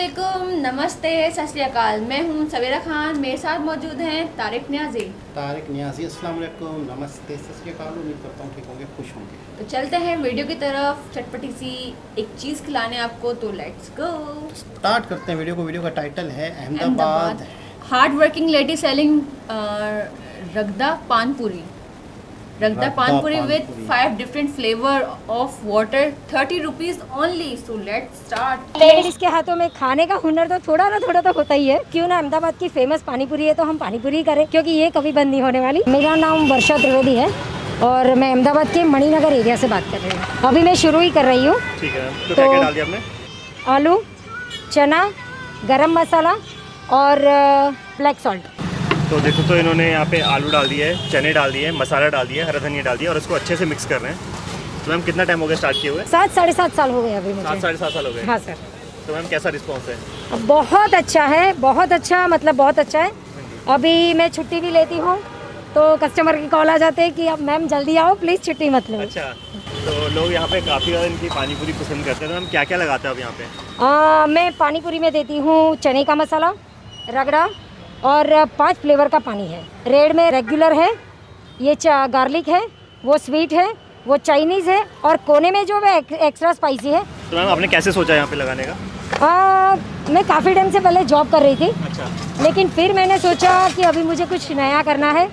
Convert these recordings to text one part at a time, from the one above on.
अस्सलामुअलैकुम, नमस्ते, सत श्री अकाल। मैं हूं सवेरा खान, मेरे साथ मौजूद हैं तारिक नियाजी। अस्सलाम वालेकुम, नमस्ते, सत श्री अकाल। उम्मीद करता हूँ ठीक होंगे, खुश होंगे। तो चलते हैं वीडियो की तरफ, चटपटी सी एक चीज़ खिलाने आपको, तो लेट्स गो। स्टार्ट करते हैं वीडियो का टाइटल है Ahmedabad hard working lady selling ragda panipuri. Ragda panipuri with 5 different flavour of water, 30 rupees only. So let's start. Ladies के हाथों में खाने का हुनर तो थोड़ा तो होता ही है। क्यों ना अहमदाबाद की फेमस पानीपुरी है तो हम पानीपुरी ही करें, क्योंकि ये कभी बंद नहीं होने वाली। मेरा नाम वर्षा त्रिवेदी है और मैं अहमदाबाद के मणिनगर एरिया से बात कर रही हूँ। अभी मैं शुरू ही कर रही हूँ। ठीक है, तो क्या क्या डाल दिया आपने? आलू, चना, गरम मसाला और ब्लैक सॉल्ट। तो देखो, तो इन्होंने यहाँ पे आलू डाल दिए है, चने डाल दिए, मसाला डाल दिया, हरा धनिया डाल दिया और इसको अच्छे से मिक्स कर रहे हैं। तो मैम कितना टाइम हो गया स्टार्ट किए हुए? 7 साढ़े 7 साल हो गए अभी मुझे। 7 साढ़े 7 साल हो गए। हाँ सर। तो मैम कैसा रिस्पॉन्स है? बहुत अच्छा है, बहुत अच्छा, मतलब बहुत अच्छा है। अभी मैं छुट्टी भी लेती हूँ तो कस्टमर की कॉल आ जाते हैं कि अब मैम जल्दी आओ, प्लीज़ छुट्टी मत लो। अच्छा, तो लोग यहाँ पे काफ़ी ज़्यादा इनकी पानीपुरी पसंद करते हैं। तो मैम क्या क्या लगाते हैं आप यहाँ पे? मैं पानीपुरी में देती हूँ चने का मसाला, रगड़ा और 5 फ्लेवर का पानी है। रेड में रेगुलर है, ये गार्लिक है, वो स्वीट है, वो चाइनीज़ है और कोने में जो है एक्स्ट्रा स्पाइसी है। तो मैम आपने कैसे सोचा यहाँ पे लगाने का? मैं काफ़ी टाइम से पहले जॉब कर रही थी। अच्छा। लेकिन फिर मैंने सोचा कि अभी मुझे कुछ नया करना है,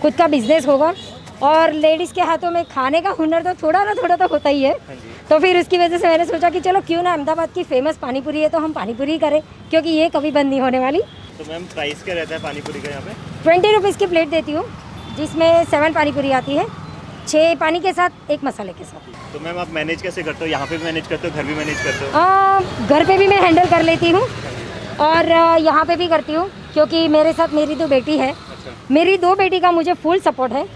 खुद का बिजनेस होगा और लेडीज़ के हाथों में खाने का हुनर तो थोड़ा तो होता ही है। तो फिर उसकी वजह से मैंने सोचा कि चलो क्यों ना अहमदाबाद की फेमस पानीपुरी है तो हम पानीपुरी ही करें, क्योंकि ये कभी बंद नहीं होने वाली। तो मैम प्राइस क्या रहता है पानीपुरी का यहाँ पे? 20 रुपीज़ की प्लेट देती हूँ, जिसमें 7 पानीपुरी आती है, 6 पानी के साथ, 1 मसाले के साथ। तो मैम आप मैनेज कैसे करते हो? यहाँ पे भी मैनेज करते हो, घर भी मैनेज करते हो? घर पे भी मैं हैंडल कर लेती हूँ और यहाँ पे भी करती हूँ, क्योंकि मेरे साथ मेरी 2 बेटी है। अच्छा। मेरी 2 बेटी का मुझे फुल सपोर्ट है,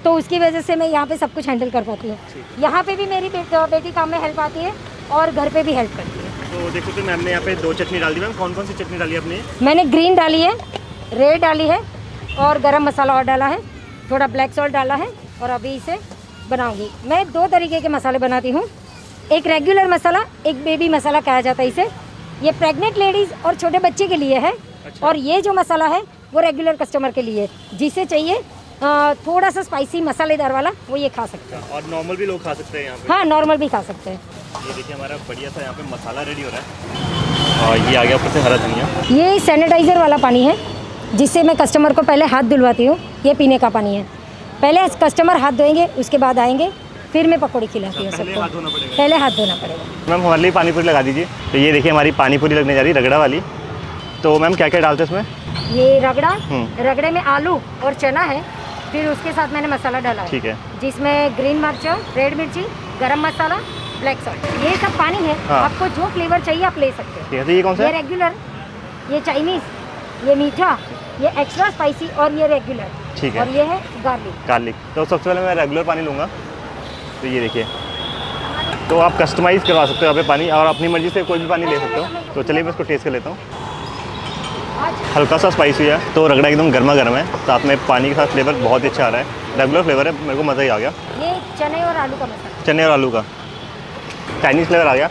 तो उसकी वजह से मैं यहाँ पे सब कुछ हैंडल कर पाती हूँ। यहाँ पे भी मेरी बेटी काम में हेल्प आती है और घर पे भी हेल्प करती है। तो देखो, तो मैम ने यहाँ पे 2 चटनी डाल दी। मैम कौन कौन सी चटनी डाली आपने? मैंने ग्रीन डाली है, रेड डाली है और गरम मसाला और डाला है, थोड़ा ब्लैक सॉल्ट डाला है और अभी इसे बनाऊंगी। मैं 2 तरीके के मसाले बनाती हूँ, एक रेगुलर मसाला, एक बेबी मसाला कहा जाता है इसे। ये प्रेग्नेंट लेडीज़ और छोटे बच्चे के लिए है। अच्छा। और ये जो मसाला है वो रेगुलर कस्टमर के लिए, जिसे चाहिए थोड़ा सा स्पाइसी मसालेदार वाला, वो ये खा सकते हैं। और नॉर्मल भी लोग खा सकते हैं यहाँ पे? हाँ, नॉर्मल भी खा सकते हैं। ये देखिए, हमारा बढ़िया सा यहाँ पे मसाला रेडी हो रहा है और ये आ गया ऊपर से हरा धनिया। ये सैनिटाइज़र वाला पानी है, जिससे मैं कस्टमर को पहले हाथ धुलवाती हूँ। ये पीने का पानी है, पहले कस्टमर हाथ धोएंगे, उसके बाद आएंगे, फिर मैं पकौड़ी खिलाती हूँ सबको। पहले हाथ धोना पड़ेगा। मैम हमारे लिए पानीपुरी लगा दीजिए। तो ये देखिए, हमारी पानीपुरी लगने जा रही है, रगड़ा वाली। तो मैम क्या क्या डालते हैं इसमें? ये रगड़े में आलू और चना है, फिर उसके साथ मैंने मसाला डाला है। ठीक है। जिसमें ग्रीन मिर्च, रेड मिर्ची, गरम मसाला, ब्लैक सॉल्ट, ये सब पानी है। हाँ। आपको जो फ्लेवर चाहिए आप ले सकते हैं। ठीक है, तो ये कौन सा ये है? रेगुलर, ये चाइनीज़, ये मीठा, ये एक्स्ट्रा स्पाइसी और ये रेगुलर। ठीक है। और ये है गार्लिक। तो सबसे पहले मैं रेगुलर पानी लूँगा। तो ये देखिए, तो आप कस्टमाइज़ करवा सकते हो यहाँ पे पानी, और अपनी मर्ज़ी से कोई भी पानी ले सकते हो। तो चलिए मैं इसको टेस्ट कर लेता हूँ। हल्का सा स्पाइसी है, तो रगड़ा एकदम गर्मा गर्म है, साथ में पानी के साथ फ्लेवर बहुत ही अच्छा आ रहा है। रेगुलर फ्लेवर है, मेरे को मज़ा ही आ गया। ये चने और आलू का मसाला, चने और आलू का चाइनीज़ फ्लेवर आ गया।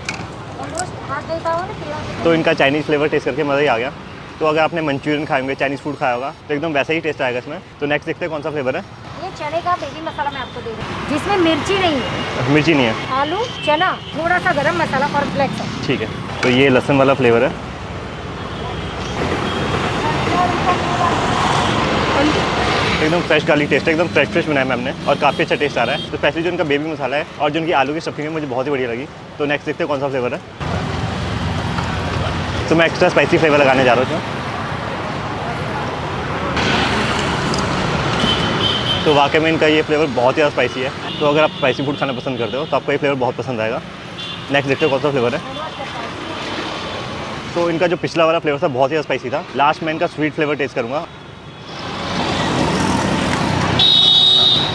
हाथ देता हो ना, तो इनका चाइनीज़ फ्लेवर टेस्ट करके मज़ा ही आ गया। तो अगर आपने मंचूरियन खाए होंगे, चाइनीज़ फूड खाया होगा, तो एकदम वैसा ही टेस्ट आएगा इसमें। तो नेक्स्ट देखते हैं कौन सा फ्लेवर है। ये चने का बेबी मसाला मैं आपको दे रही हूँ, जिसमें मिर्ची नहीं है, मिर्ची नहीं है। आलू, चना, थोड़ा सा गरम मसाला और ब्लैक सॉल्ट। ठीक है, तो ये लहसुन वाला फ्लेवर है। एकदम फ्रेश गार्लिक टेस्ट है, एकदम फ्रेश बनाया मैम ने और काफ़ी अच्छा टेस्ट आ रहा है। तो स्पेशली जो इनका बेबी मसाला है और जो इनकी आलू की स्टफिंग है, मुझे बहुत ही बढ़िया लगी। तो नेक्स्ट देखते हैं कौन सा फ्लेवर है। तो मैं एक्स्ट्रा स्पाइसी फ्लेवर लगाने जा रहा हूँ। तो वाकई में इनका ये फ्लेवर बहुत ही ज़्यादा स्पाइसी है। तो अगर आप स्पाइसी फूड खाना पसंद करते हो तो आपको ये फ्लेवर बहुत पसंद आएगा। नेक्स्ट देखते हो कौन सा फ्लेवर है। तो इनका जो पिछला वाला फ्लेवर था बहुत ही ज़्यादा स्पाइसी था। लास्ट में इनका स्वीट फ्लेवर टेस्ट करूँगा।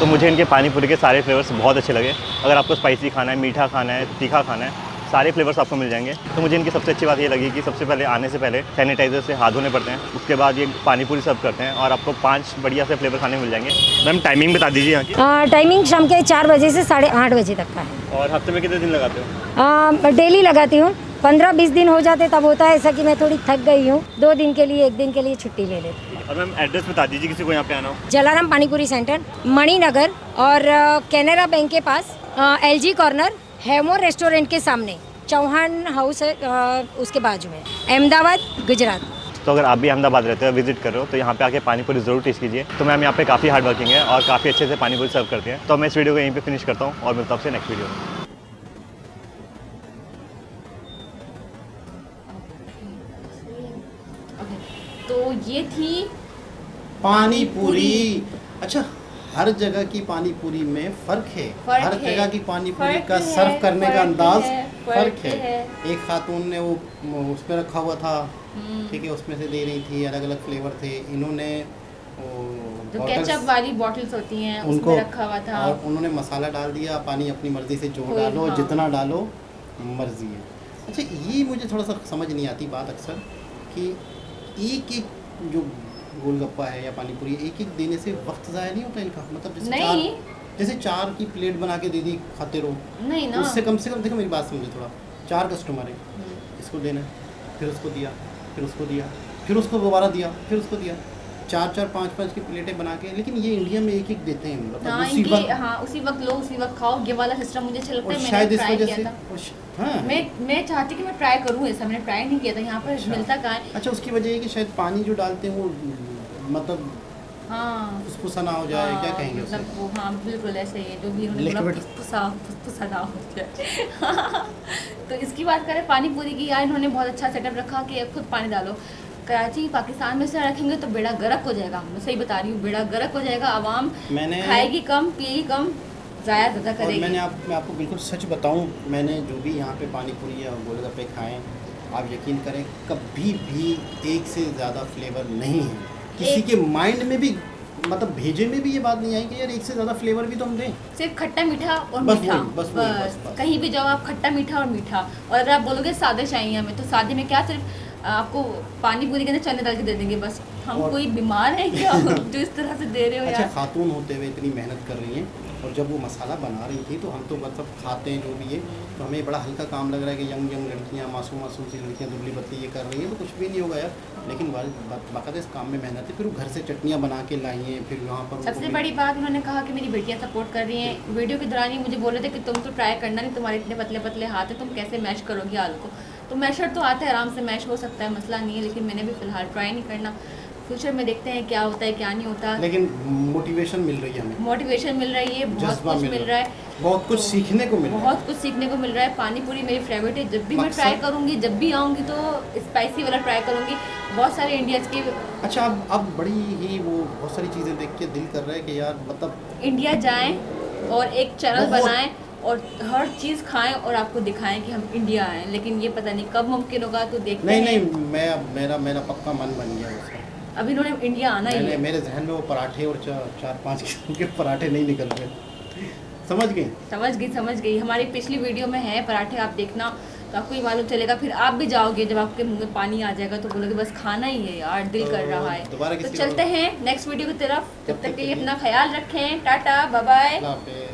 तो मुझे इनके पानीपुरी के सारे फ्लेवर्स बहुत अच्छे लगे। अगर आपको स्पाइसी खाना है, मीठा खाना है, तीखा खाना है, सारे फ्लेवर्स आपको मिल जाएंगे। तो मुझे इनकी सबसे अच्छी बात ये लगी कि सबसे पहले आने से पहले सैनिटाइज़र से हाथ धोने पड़ते हैं, उसके बाद ये पानीपुरी सर्व करते हैं और आपको 5 बढ़िया से फ्लेवर खाने मिल जाएंगे। मैम टाइमिंग बता दीजिए यहाँ की। टाइमिंग शाम के 4 बजे से 8:30 बजे तक का है। और हफ्ते में कितने दिन लगाते हो? डेली लगाती हूँ, 15-20 दिन हो जाते तब होता है ऐसा कि मैं थोड़ी थक गई हूँ, 2 दिन के लिए 1 दिन के लिए छुट्टी ले लेती हूँ। और मैम एड्रेस बता दीजिए किसी को यहाँ पे आना हो। जलाराम पानीपुरी सेंटर, मणिनगर और कैनरा बैंक के पास, LG कॉर्नर, हैवमोर रेस्टोरेंट के सामने, चौहान हाउस है उसके बाजू में, अहमदाबाद, गुजरात। तो अगर आप भी अहमदाबाद रहते हो, विजिट कर रहे हो, तो यहाँ पे आके पानीपुरी ज़रूर टेस्ट कीजिए। तो मैम यहाँ पे काफ़ी हार्ड वर्किंग है और काफ़ी अच्छे से पानीपुरी सर्व करते हैं। तो मैं इस वीडियो को यहीं पे फिनिश करता हूँ और मिलता हूँ आपसे नेक्स्ट वीडियो में। तो ये थी पानी पूरी। अच्छा, हर जगह की पानी पूरी में फ़र्क है। फ़र्क हर है। जगह की पानी पूरी फ़र्क का है, सर्व करने का फ़र्क अंदाज है, फ़र्क फ़र्क है। है। एक खातून ने वो उसमें रखा हुआ था, ठीक है, उसमें से दे रही थी, अलग अलग फ्लेवर थे। इन्होंने जो bottles केचप वाली बॉटल्स होती हैं उनको उसमें रखा हुआ था। और उन्होंने मसाला डाल दिया, पानी अपनी मर्ज़ी से जो कोई- डालो, हाँ। जितना डालो, मर्ज़ी है। अच्छा, ये मुझे थोड़ा सा समझ नहीं आती बात अक्सर कि एक एक जो गोलगप्पा है या पानी पूरी एक एक देने से वक्त ज़ाया नहीं होता इनका? मतलब नहीं। जैसे चार की प्लेट बना के दे दी, खाते रहो, नहीं ना, उससे कम से कम, देखो मेरी बात समझो थोड़ा, 4 कस्टमर है, इसको देना है, फिर उसको दिया, फिर उसको दिया, फिर उसको दोबारा दिया, फिर उसको दिया, 4-4 5-5 की प्लेटें बना के। लेकिन ये इंडिया में एक एक देते हैं, मतलब हाँ, उसी इनकी वक्त। हाँ उसी वक्त लो उसी वक्त खाओ, ये वाला सिस्टम मुझे अच्छा लगता और है। मैंने शायद इस ट्राई वजह किया से था। हाँ, मैं चाहती कि मैं ट्राई करूँ ऐसा, मैंने ट्राई नहीं किया था। यहाँ पर अच्छा। मिलता कहाँ है? अच्छा, उसकी वजह है कि शायद पानी जो डालते हैं वो मतलब हाँ फुसफुसा ना हो जाए, क्या कहेंगे उसे? मतलब वो हाँ बिल्कुल ऐसे ही है, जो भी उन्होंने बोला Liquid। फुसफुसा ना हो जाए। तो इसकी बात करें पानी पूरी की, यार इन्होंने बहुत अच्छा सेटअप रखा कि खुद पानी डालो। कराची पाकिस्तान में से रखेंगे तो बेड़ा गर्क हो जाएगा, मैं सही बता रही हूँ, बेड़ा गर्क हो जाएगा। आवाम मैंने खाएगी कम, पिएगी कम, ज़ाया ज़्यादा और करेगी। मैं आपको बिल्कुल सच बताऊं, मैंने जो भी यहाँ पे पानी पूरी या गोलगप्पे खाएं, आप यकीन करें कभी भी एक से ज़्यादा फ्लेवर नहीं है। किसी के माइंड में भी, मतलब भेजे में भी ये बात नहीं आई कि यार एक से ज़्यादा फ्लेवर भी तो हम दें। सिर्फ खट्टा मीठा और बस मीठा, वही, बस वही, बस। कहीं भी जाओ आप खट्टा मीठा और मीठा। और अगर आप बोलोगे सादे चाहिए हमें, तो सादे में क्या सिर्फ आपको पानी पूरी के अंदर चने डाल के दे देंगे बस। हम और- कोई बीमार है क्या जो इस तरह से दे रहे हो अच्छा, यार? खातून होते हुए इतनी मेहनत कर रही हैं, और जब वो मसाला बना रही थी तो हम तो मतलब खाते हैं जो भी है, तो हमें बड़ा हल्का काम लग रहा है कि यंग लड़कियां, मासूम सी लड़कियां दुबली पतली ये कर रही हैं, तो कुछ भी नहीं होगा यार। लेकिन बाकायदा इस काम में मेहनत है। फिर वो घर से चटनियाँ बना के लाई हैं, फिर वहाँ पर सबसे उनको बड़ी बात उन्होंने कहा कि मेरी बेटियां सपोर्ट कर रही हैं। वीडियो के दौरान ही मुझे बोल रहे थे कि तुम तो ट्राई करना नहीं, तुम्हारे इतने पतले पतले हाथ हैं, तुम कैसे मैश करोगी आलू को? तो मैशर तो आता है, आराम से मैश हो सकता है, मसला नहीं है। लेकिन मैंने भी फ़िलहाल ट्राई नहीं करना। फ्यूचर में देखते हैं क्या होता है क्या नहीं होता। लेकिन मोटिवेशन मिल रही है हमें, मोटिवेशन मिल रही है, बहुत जज्बा कुछ मिल रहा है, बहुत कुछ सीखने को मिल रहा है। बहुत कुछ सीखने को मिल रहा है। पानी पूरी मेरी फेवरेट है, जब भी मैं मकसद- ट्राई करूँगी, जब भी आऊँगी तो स्पाइसी वाला ट्राई करूँगी। बहुत सारे इंडियाज़ के अच्छा, अब बड़ी ही वो बहुत सारी चीज़ें देख के दिल कर रहा है कि यार मतलब इंडिया जाएं और एक चैनल बहुत- बनाएं और हर चीज़ खाएं और आपको दिखाएं कि हम इंडिया आए। लेकिन ये पता नहीं कब मुमकिन होगा, तो देखते नहीं हैं। मैं मेरा पक्का मन बन गया उसका। अभी इन्होंने इंडिया आना ही है। मेरे जहन में वो पराठे और 4-5 किस्म के पराठे नहीं निकल रहे। समझ गई? समझ गई। हमारी पिछली वीडियो में है पराठे, आप देखना तो आपको ही मालूम चलेगा। फिर आप भी जाओगे, जब आपके मुंह में पानी आ जाएगा तो बोलोगे बस खाना ही है यार, दिल तो कर रहा है। दोबारा तो किसी चलते और- हैं नेक्स्ट वीडियो की तरफ। तब तब तक तक के के लिए लिए- अपना ख्याल रखें। Tata, bye bye. अल्लाह हाफिज़।